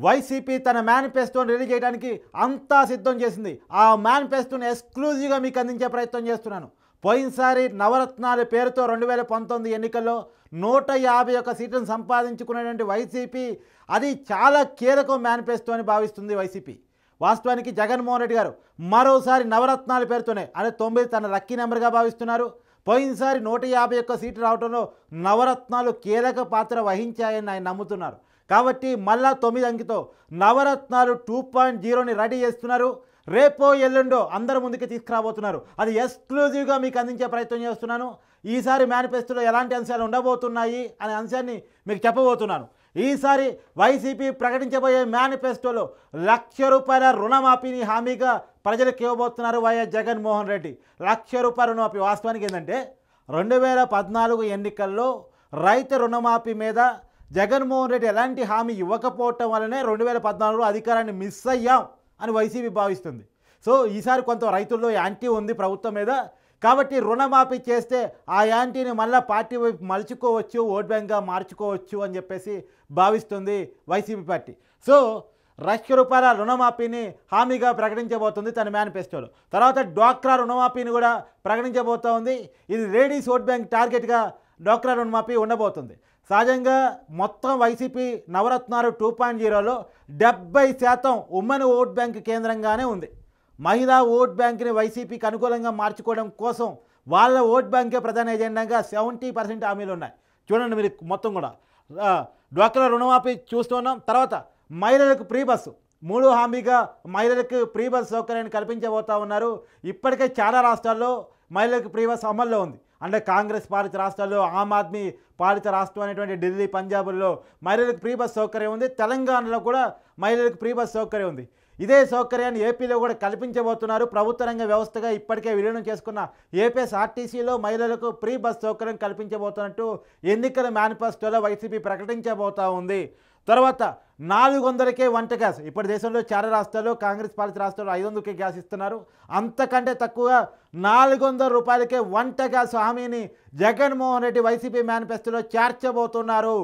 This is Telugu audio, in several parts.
వైసీపీ తన మేనిఫెస్టోని రిలీజ్ చేయడానికి అంతా సిద్ధం చేసింది. ఆ మేనిఫెస్టోని ఎక్స్క్లూజివ్గా మీకు అందించే ప్రయత్నం చేస్తున్నాను. పోయినసారి నవరత్నాల పేరుతో 2019 ఎన్నికల్లో 151 సీట్లను సంపాదించుకునేటువంటి వైసీపీ అది చాలా కీలక మేనిఫెస్టో అని భావిస్తుంది వైసీపీ. వాస్తవానికి జగన్మోహన్ రెడ్డి గారు మరోసారి నవరత్నాల పేరుతోనే అంటే 9 తన లక్కీ నెంబర్గా భావిస్తున్నారు. పోయినసారి 151 సీట్లు రావడంలో నవరత్నాలు కీలక పాత్ర వహించాయని ఆయన నమ్ముతున్నారు. కాబట్టి మళ్ళా 9 అంకెతో నవరత్నాలు 2.0ని రెడీ చేస్తున్నారు. రేపో ఎల్లుండో అందరి ముందుకు తీసుకురాబోతున్నారు. అది ఎక్స్క్లూజివ్గా మీకు అందించే ప్రయత్నం చేస్తున్నాను. ఈసారి మేనిఫెస్టోలో ఎలాంటి అంశాలు ఉండబోతున్నాయి అనే అంశాన్ని మీకు చెప్పబోతున్నాను. ఈసారి వైసీపీ ప్రకటించబోయే మేనిఫెస్టోలో ₹1,00,000 రుణమాఫీని హామీగా ప్రజలకు ఇవ్వబోతున్నారు వైఎస్ జగన్మోహన్ రెడ్డి. ₹1,00,000 రుణమాఫీ వాస్తవానికి ఏంటంటే 2014 ఎన్నికల్లో రైతు రుణమాఫీ మీద జగన్మోహన్ రెడ్డి ఎలాంటి హామీ ఇవ్వకపోవటం వల్లనే 2014లో అధికారాన్ని మిస్ అయ్యాం అని వైసీపీ భావిస్తుంది. సో ఈసారి కొంత రైతుల్లో యాంటీ ఉంది ప్రభుత్వం మీద. కాబట్టి రుణమాఫీ చేస్తే ఆ యాంటీని మళ్ళీ పార్టీ వైపు మలుచుకోవచ్చు, ఓట్ బ్యాంక్గా మార్చుకోవచ్చు అని చెప్పేసి భావిస్తుంది వైసీపీ పార్టీ. సో ₹1,00,000 రుణమాఫీని హామీగా ప్రకటించబోతుంది తన మేనిఫెస్టోలో. తర్వాత డ్వాక్రా రుణమాఫీని కూడా ప్రకటించబోతోంది. ఇది లేడీస్ ఓట్ బ్యాంక్ టార్గెట్గా డ్వాక్రా రుణమాఫీ ఉండబోతుంది. సహజంగా మొత్తం వైసీపీ నవరత్నాలు 2.0లో 70% ఉమెన్ ఓట్ బ్యాంక్ కేంద్రంగానే ఉంది. మహిళా ఓట్ బ్యాంక్ని వైసీపీకి అనుకూలంగా మార్చుకోవడం కోసం వాళ్ళ ఓట్ బ్యాంకే ప్రధాన ఎజెండాగా 70% హామీలు ఉన్నాయి. చూడండి మీరు మొత్తం కూడా డ్వాక్రా రుణమాఫీ చూస్తున్నాం. తర్వాత మహిళలకు ఫ్రీ బస్సు 3 హామీగా మహిళలకు ఫ్రీ బస్ సౌకర్యాన్ని కల్పించబోతూ ఉన్నారు. ఇప్పటికే చాలా రాష్ట్రాల్లో మహిళలకు ఫ్రీ బస్ అమల్లో ఉంది. అంటే కాంగ్రెస్ పాలిత రాష్ట్రాల్లో, ఆమ్ ఆద్మీ పాలిత రాష్ట్రం అనేటువంటి ఢిల్లీ, పంజాబ్లో మహిళలకు ఫ్రీ బస్ సౌకర్యం ఉంది. తెలంగాణలో కూడా మహిళలకు ఫ్రీ బస్ సౌకర్యం ఉంది. ఇదే సౌకర్యాన్ని ఏపీలో కూడా కల్పించబోతున్నారు. ప్రభుత్వ రంగ వ్యవస్థగా ఇప్పటికే విలీనం చేసుకున్న ఏపీఎస్ఆర్టీసీలో మహిళలకు ఫ్రీ బస్ సౌకర్యం కల్పించబోతున్నట్టు ఎన్నికల మేనిఫెస్టోలో వైసీపీ ప్రకటించబోతూ ఉంది. తర్వాత 400కే వంట గ్యాస్. ఇప్పుడు దేశంలో చాలా రాష్ట్రాల్లో, కాంగ్రెస్ పాలిత రాష్ట్రాల్లో 500కే గ్యాస్ ఇస్తున్నారు. అంతకంటే తక్కువగా ₹400కే వంట గ్యాస్ హామీని జగన్మోహన్ రెడ్డి వైసీపీ మేనిఫెస్టోలో చేర్చబోతున్నారు.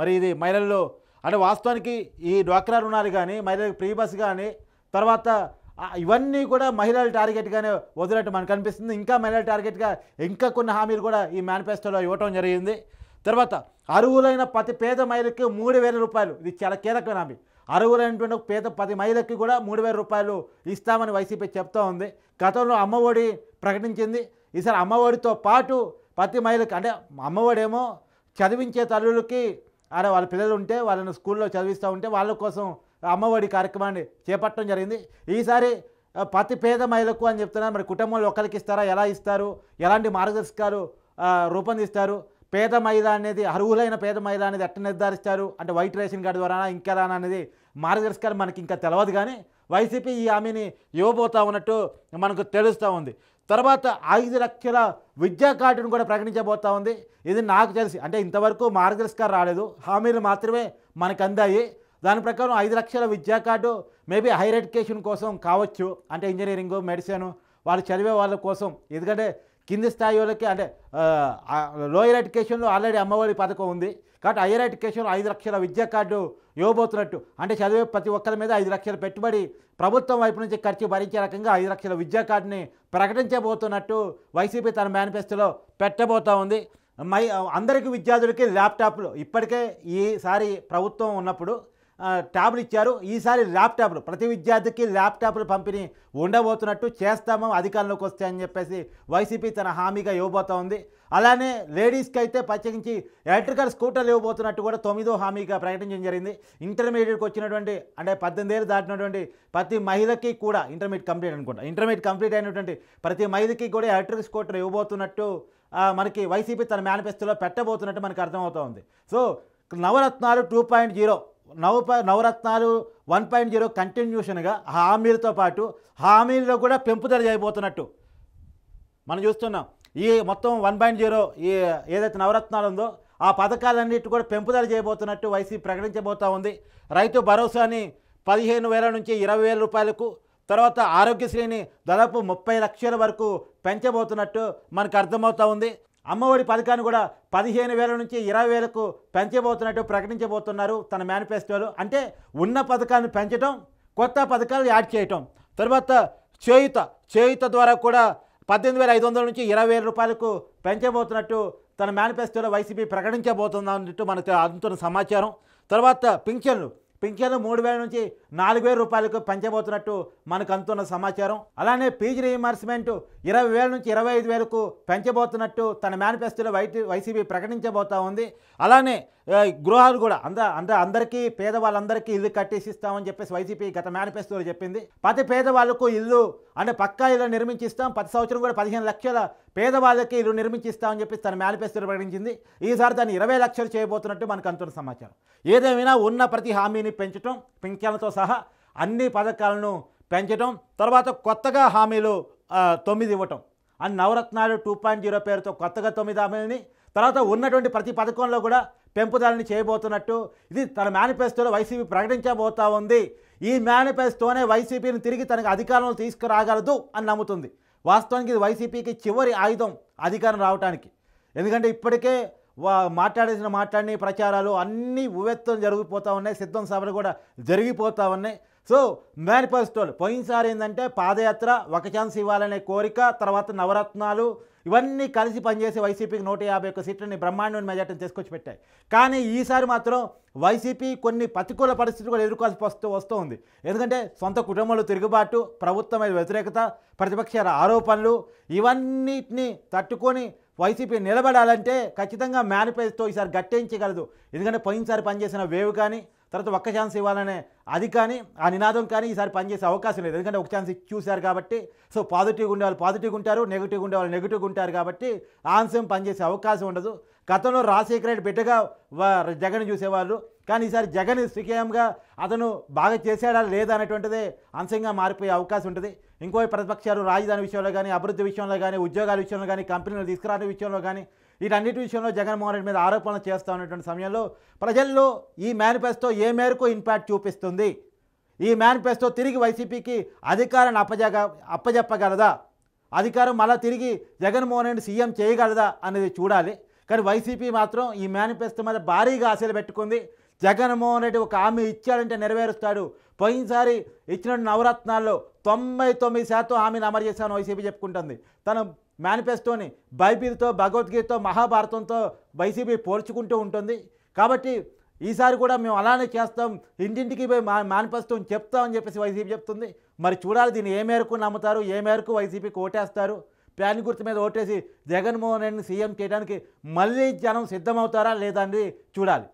మరి ఇది మహిళల్లో అంటే వాస్తవానికి ఈ డ్వాక్రా రుణాలు కానీ, మహిళలకు ఫ్రీ బస్ కానీ, తర్వాత ఇవన్నీ కూడా మహిళల టార్గెట్గానే వదిలేట్టు మనకు అనిపిస్తుంది. ఇంకా మహిళల టార్గెట్గా ఇంకా కొన్ని హామీలు కూడా ఈ మేనిఫెస్టోలో ఇవ్వటం జరిగింది. తర్వాత అర్హులైన ప్రతి పేద మహిళకి ₹3,000. ఇది చాలా కీలకమైన హామీ. అర్హులైనటువంటి పేద 10 మహిళకి కూడా ₹3,000 ఇస్తామని వైసీపీ చెప్తూ ఉంది. గతంలో అమ్మఒడి ప్రకటించింది. ఈసారి అమ్మఒడితో పాటు ప్రతి మహిళకి అంటే అమ్మఒడి ఏమో చదివించే తల్లులకి ఆడ వాళ్ళ పిల్లలు ఉంటే వాళ్ళని స్కూల్లో చదివిస్తూ ఉంటే వాళ్ళ కోసం అమ్మఒడి కార్యక్రమాన్ని చేపట్టడం జరిగింది. ఈసారి ప్రతి పేద మహిళకు అని చెప్తున్నారు. మరి కుటుంబంలో ఒకరికి ఇస్తారా, ఎలా ఇస్తారు, ఎలాంటి మార్గదర్శకాలు రూపొందిస్తారు, పేద మహిళ అనేది అర్హులైన పేద మహిళ అనేది ఎట్లా నిర్ధారిస్తారు అంటే వైట్ రేషన్ కార్డు ద్వారా ఇంకెలా అనేది మార్గదర్శకాలు మనకి ఇంకా తెలియదు. కానీ వైసీపీ ఈ హామీని ఇవ్వబోతా ఉన్నట్టు మనకు తెలుస్తూ ఉంది. తర్వాత 5 లక్షల విద్యా కార్డును కూడా ప్రకటించబోతా ఉంది. ఇది నాకు తెలిసి అంటే ఇంతవరకు మార్గదర్శకాలు రాలేదు, హామీలు మాత్రమే మనకు అందాయి. దాని ప్రకారం 5 లక్షల విద్యా కార్డు మేబీ హైయర్ ఎడ్యుకేషన్ కోసం కావచ్చు. అంటే ఇంజనీరింగ్, మెడిసిన్ వాళ్ళు చదివే వాళ్ళ కోసం. ఎందుకంటే కింది స్థాయి వాళ్ళకి అంటే లోయర్ ఎడ్యుకేషన్లో ఆల్రెడీ అమ్మఒడి పథకం ఉంది. కాబట్టి హైయర్ ఎడ్యుకేషన్లో 5 లక్షల విద్యా కార్డు ఇవ్వబోతున్నట్టు అంటే చదివే ప్రతి ఒక్కరి మీద 5 లక్షల పెట్టుబడి ప్రభుత్వం వైపు నుంచి ఖర్చు భరించే రకంగా 5 లక్షల విద్యా కార్డుని ప్రకటించబోతున్నట్టు వైసీపీ తన మేనిఫెస్టోలో పెట్టబోతూ ఉంది. అందరికీ విద్యార్థులకి ల్యాప్టాప్లు ఇప్పటికే ఈసారి ప్రభుత్వం ఉన్నప్పుడు ట్యాబ్లు ఇచ్చారు. ఈసారి ల్యాప్టాప్లు ప్రతి విద్యార్థికి ల్యాప్టాప్లు పంపిణీ ఉండబోతున్నట్టు చేస్తాము అధికారంలోకి వస్తే అని చెప్పేసి వైసీపీ తన హామీగా ఇవ్వబోతూ ఉంది. అలానే లేడీస్కి అయితే ప్రత్యేకించి ఎలక్ట్రికల్ స్కూటర్లు ఇవ్వబోతున్నట్టు కూడా 9వ హామీగా ప్రకటించడం జరిగింది. ఇంటర్మీడియట్కి వచ్చినటువంటి అంటే 18 ఏళ్ళు దాటినటువంటి ప్రతి మహిళకి కూడా ఇంటర్మీడియట్ కంప్లీట్ అయినటువంటి ప్రతి మహిళకి కూడా ఎలక్ట్రికల్ స్కూటర్ ఇవ్వబోతున్నట్టు మనకి వైసీపీ తన మేనిఫెస్టోలో పెట్టబోతున్నట్టు మనకు అర్థమవుతూ ఉంది. సో నవరత్నాలు 2.0 నవరత్నాలు 1.0 కంటిన్యూషన్గా హామీలతో పాటు హామీల్లో కూడా పెంపుదల చేయబోతున్నట్టు మనం చూస్తున్నాం. ఈ మొత్తం 1.0 ఈ ఏదైతే నవరత్నాలు ఉందో ఆ పథకాలన్నిటి కూడా పెంపుదల చేయబోతున్నట్టు వైసీపీ ప్రకటించబోతూ ఉంది. రైతు భరోసాని 15,000 నుంచి 20,000 రూపాయలకు, తర్వాత ఆరోగ్యశ్రీని దాదాపు 30 లక్షల వరకు పెంచబోతున్నట్టు మనకు అర్థమవుతూ ఉంది. అమ్మఒడి పథకాన్ని కూడా 15,000 నుంచి 20,000కు పెంచబోతున్నట్టు ప్రకటించబోతున్నారు తన మేనిఫెస్టోలో. అంటే ఉన్న పథకాన్ని పెంచడం, కొత్త పథకాలు యాడ్ చేయటం. తర్వాత చేయూత ద్వారా కూడా 18,500 నుంచి 20,000 రూపాయలకు పెంచబోతున్నట్టు తన మేనిఫెస్టోలో వైసీపీ ప్రకటించబోతున్నట్టు మనకు అందుతున్న సమాచారం. తర్వాత పింఛన్లు 3,000 నుంచి 4,000 రూపాయలకు పెంచబోతున్నట్టు మనకు అందుతున్న సమాచారం. అలానే ఫీజు రీయింబర్స్మెంట్ 20,000 నుంచి 25,000కు పెంచబోతున్నట్టు తన మేనిఫెస్టోలో వైసీపీ ప్రకటించబోతా ఉంది. అలానే గృహాలు కూడా అందరికీ పేదవాళ్ళందరికీ ఇల్లు కట్టేసిస్తామని చెప్పేసి వైసీపీ గత మేనిఫెస్టోలో చెప్పింది. ప్రతి పేదవాళ్ళకు ఇల్లు అంటే పక్కా ఇల్లు నిర్మించిస్తాం, ప్రతి సంవత్సరం కూడా 15 లక్షల పేదవాళ్ళకి ఇల్లు నిర్మించిస్తామని చెప్పి తన మేనిఫెస్టోలో ప్రకటించింది. ఈసారి దాన్ని 20 లక్షలు చేయబోతున్నట్టు మనకు అందుతున్న సమాచారం. ఏదేమైనా ఉన్న ప్రతి హామీని పెంచడం, పింఛన్లతో సహా అన్ని పథకాలను పెంచడం, తర్వాత కొత్తగా హామీలు 9 ఇవ్వటం. అండ్ నవరత్నాలు 2.0 పేరుతో కొత్తగా 9 హామీలని, తర్వాత ఉన్నటువంటి ప్రతి పథకంలో కూడా పెంపుదలని చేయబోతున్నట్టు ఇది తన మేనిఫెస్టోలో వైసీపీ ప్రకటించబోతా ఉంది. ఈ మేనిఫెస్టోనే వైసీపీని తిరిగి తనకు అధికారంలో తీసుకురాగలదు అని నమ్ముతుంది. వాస్తవానికి ఇది వైసీపీకి చివరి ఆయుధం అధికారం రావడానికి. ఎందుకంటే ఇప్పటికే మాట్లాడిన ప్రచారాలు అన్నీ ఉవ్వెత్తున జరిగిపోతూ ఉన్నాయి, సిద్ధం సభలు కూడా జరిగిపోతూ ఉన్నాయి. సో మేనిఫెస్టోలు పోయినసారి ఏంటంటే పాదయాత్ర, ఒక ఛాన్స్ ఇవ్వాలనే కోరిక, తర్వాత నవరత్నాలు ఇవన్నీ కలిసి పనిచేసి వైసీపీకి 151 సీట్లని బ్రహ్మాండమైన మెజార్టీని తీసుకొచ్చి పెట్టాయి. కానీ ఈసారి మాత్రం వైసీపీ కొన్ని ప్రతికూల పరిస్థితులు కూడా ఎదుర్కోవాల్సి వస్తూ ఉంది. ఎందుకంటే సొంత కుటుంబంలో తిరుగుబాటు, ప్రభుత్వం మీద వ్యతిరేకత, ప్రతిపక్షాల ఆరోపణలు ఇవన్నిటిని తట్టుకొని వైసీపీ నిలబడాలంటే ఖచ్చితంగా మేనిఫెస్టో ఈసారి గట్టెంచగలదు. ఎందుకంటే పోయినసారి పనిచేసిన వేవ్ కానీ, తర్వాత ఒక్క ఛాన్స్ ఇవ్వాలనే అది కానీ, ఆ నినాదం కానీ ఈసారి పనిచేసే అవకాశం లేదు. ఎందుకంటే ఒక ఛాన్స్ చూశారు కాబట్టి. సో పాజిటివ్గా ఉండేవాళ్ళు పాజిటివ్గా ఉంటారు, నెగిటివ్గా ఉండేవాళ్ళు నెగిటివ్గా ఉంటారు కాబట్టి ఆన్సర్ పనిచేసే అవకాశం ఉండదు. గతంలో రాజశేఖర రెడ్డి బిడ్డగా జగన్ చూసేవాళ్ళు, కానీ ఈసారి జగన్ శ్రీకేయంగా అతను బాగా చేశాడా లేదా అనేటువంటిదే అంశంగా మారిపోయే అవకాశం ఉంటుంది. ఇంకో ప్రతిపక్షాలు రాజధాని విషయంలో కానీ, అభివృద్ధి విషయంలో కానీ, ఉద్యోగాల విషయంలో కానీ, కంపెనీలు తీసుకురాని విషయంలో కానీ, వీటన్నిటి విషయంలో జగన్మోహన్ రెడ్డి మీద ఆరోపణలు చేస్తూ ఉన్నటువంటి సమయంలో ప్రజల్లో ఈ మేనిఫెస్టో ఏ మేరకు ఇంపాక్ట్ చూపిస్తుంది, ఈ మేనిఫెస్టో తిరిగి వైసీపీకి అధికారాన్ని అప్పజెప్పగలదా, అధికారం మళ్ళీ తిరిగి జగన్మోహన్ రెడ్డి సీఎం చేయగలదా అనేది చూడాలి. కానీ వైసీపీ మాత్రం ఈ మేనిఫెస్టో మీద భారీగా ఆశలు పెట్టుకుంది. జగన్మోహన్ రెడ్డి ఒక హామీ ఇచ్చాడంటే నెరవేరుస్తాడు. పోయినసారి ఇచ్చిన నవరత్నాల్లో 99% హామీని అమలు చేశాను వైసీపీ చెప్పుకుంటుంది. తన మేనిఫెస్టోని బైబిల్తో, భగవద్గీతతో, మహాభారతంతో వైసీపీ పోల్చుకుంటూ ఉంటుంది. కాబట్టి ఈసారి కూడా మేము అలానే చేస్తాం, ఇంటింటికి పోయి మేనిఫెస్టోని చెప్తామని చెప్పేసి వైసీపీ చెప్తుంది. మరి చూడాలి దీన్ని ఏ మేరకు నమ్ముతారు, ఏ మేరకు వైసీపీకి ఓటేస్తారు. ప్యాన్ గుర్తు మీద ఓటేసి జగన్మోహన్ రెడ్డిని సీఎం చేయడానికి మళ్ళీ జనం సిద్ధమవుతారా లేదా అని చూడాలి.